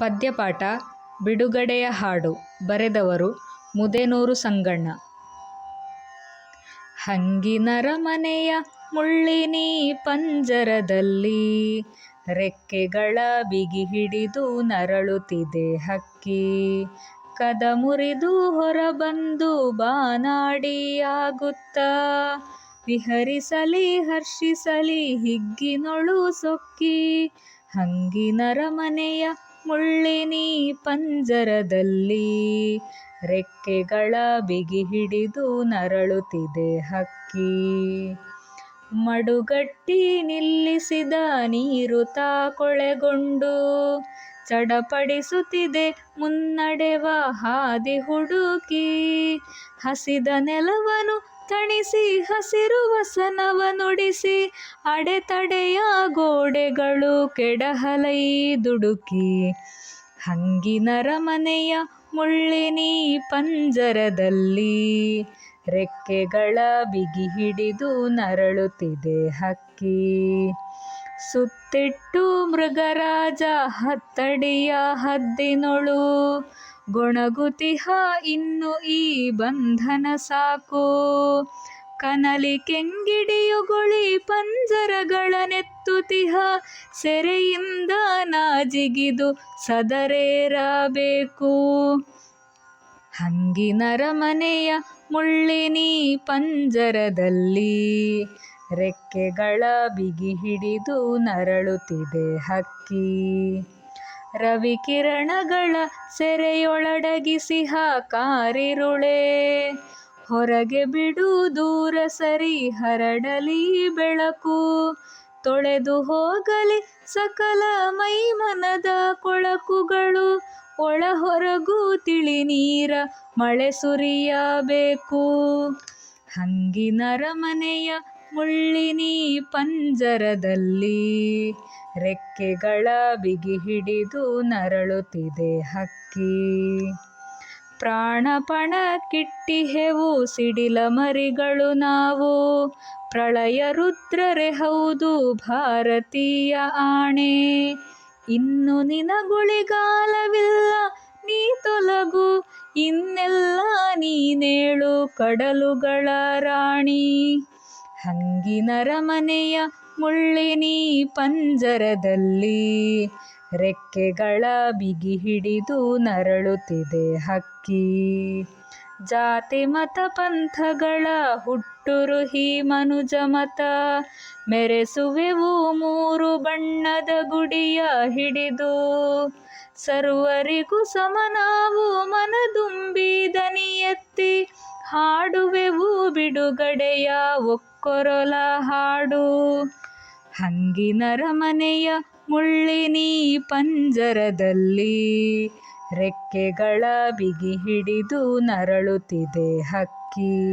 ಪದ್ಯಪಾಠ ಬಿಡುಗಡೆಯ ಹಾಡು. ಬರೆದವರು ಮುದೇನೂರು ಸಂಗಣ್ಣ. ಹಂಗಿನರಮನೆಯ ಮುಳ್ಳಿನೀ ಪಂಜರದಲ್ಲಿ ರೆಕ್ಕೆಗಳ ಬಿಗಿ ಹಿಡಿದು ನರಳುತ್ತಿದೆ ಹಕ್ಕಿ. ಕದ ಮುರಿದು ಹೊರಬಂದು ಬಾನಾಡಿಯಾಗುತ್ತ ವಿಹರಿಸಲಿ ಹರ್ಷಿಸಲಿ ಹಿಗ್ಗಿನೊಳು ಸೊಕ್ಕಿ. ಹಂಗಿನರಮನೆಯ ಮುಳ್ಳಿನೀ ಪಂಜರದಲ್ಲಿ ರೆಕ್ಕೆಗಳ ಬಿಗಿ ಹಿಡಿದು ನರಳುತ್ತಿದೆ ಹಕ್ಕಿ. ಮಡುಗಟ್ಟಿ ನಿಲ್ಲಿಸಿದ ನೀರು ತಾ ಕೊಳೆಗೊಂಡು ಚಡಪಡಿಸುತ್ತಿದೆ ಮುನ್ನಡೆವ ಹಾದಿ ಹುಡುಕಿ. ಹಸಿದ ನೆಲವನು ತಣಿಸಿ ಹಸಿರು ವಸನವ ನುಡಿಸಿ ಅಡೆತಡೆಯ ಗೋಡೆಗಳು ಕೆಡಹಲೈ ದುಡುಕಿ. ಹಂಗಿನರಮನೆಯ ಮುಳ್ಳಿನೀ ಪಂಜರದಲ್ಲಿ ರೆಕ್ಕೆಗಳ ಬಿಗಿ ಹಿಡಿದು ನರಳುತ್ತಿದೆ ಹಕ್ಕಿ. ಸುತ್ತಿಟ್ಟು ಮೃಗರಾಜ ಹತ್ತಡಿಯ ಹದ್ದಿನೊಳು ಗೊಣಗುತಿಹ ಇನ್ನು ಈ ಬಂಧನ ಸಾಕು. ಕನಲಿ ಕೆಂಗಿಡಿಯುಗೊಳಿ ಪಂಜರಗಳನೆತ್ತುತಿಹ ಸೆರೆಯಿಂದ ನಾಜಿಗಿದು ಸದರೇರಬೇಕು. ಹಂಗಿನರಮನೆಯ ಮುಳ್ಳಿನೀ ಪಂಜರದಲ್ಲಿ ರೆಕ್ಕೆಗಳ ಬಿಗಿ ಹಿಡಿದು ನರಳುತ್ತಿದೆ ಹಕ್ಕಿ. ರವಿಕಿರಣಗಳ ಸೆರೆಯೊಳಡಗಿಸಿಹ ಕಾರಿರುಳೇ ಹೊರಗೆ ಬಿಡು ದೂರ ಸರಿ ಹರಡಲಿ ಬೆಳಕು. ತೊಳೆದು ಹೋಗಲಿ ಸಕಲ ಮೈಮನದ ಕೊಳಕುಗಳು ಒಳ ಹೊರಗೂ ತಿಳಿ ನೀರ ಮಳೆ ಸುರಿಯಬೇಕು. ಹಂಗಿನರಮನೆಯ ಮುಳ್ಳಿನೀ ಪಂಜರದಲ್ಲಿ ರೆಕ್ಕೆಗಳ ಬಿಗಿ ಹಿಡಿದು ನರಳುತ್ತಿದೆ ಹಕ್ಕಿ. ಪ್ರಾಣಪಣ ಕಿಟ್ಟಿಹೆವು ಸಿಡಿಲ ಮರಿಗಳು ನಾವು ಪ್ರಳಯ ರುದ್ರರೆ ಹೌದು ಭಾರತೀಯ ಆಣೆ. ಇನ್ನು ನಿನಗುಳಿಗಾಲವಿಲ್ಲ ನೀ ತೊಲಗು ಇನ್ನೆಲ್ಲ ನೀನೇಳು ಕಡಲುಗಳ ರಾಣಿ. ಹಂಗಿನರಮನೆಯ ಮುಳ್ಳಿನೀ ಪಂಜರದಲ್ಲಿ ರೆಕ್ಕೆಗಳ ಬಿಗಿ ಹಿಡಿದು ನರಳುತ್ತಿದೆ ಹಕ್ಕಿ. ಜಾತಿ ಮತ ಪಂಥಗಳ ಹುಟ್ಟುರುಹಿ ಮನುಜ ಮತ ಮೆರೆಸುವೆವು ಮೂರು ಬಣ್ಣದ ಗುಡಿಯ ಹಿಡಿದು. ಸರ್ವರಿಗೂ ಸಮನಾವು ಮನದುಂಬಿ ದನಿ ಎತ್ತಿ ಹಾಡುವೆವು ಬಿಡುಗಡೆಯ ಒಕ್ಕೊರಲ ಹಾಡು. ಹಂಗಿನರಮನೆಯ ಮುಳ್ಳಿನೀ ಪಂಜರದಲ್ಲಿ ರೆಕ್ಕೆಗಳ ಬಿಗಿ ಹಿಡಿದು ನರಳುತ್ತಿದೆ ಹಕ್ಕಿ.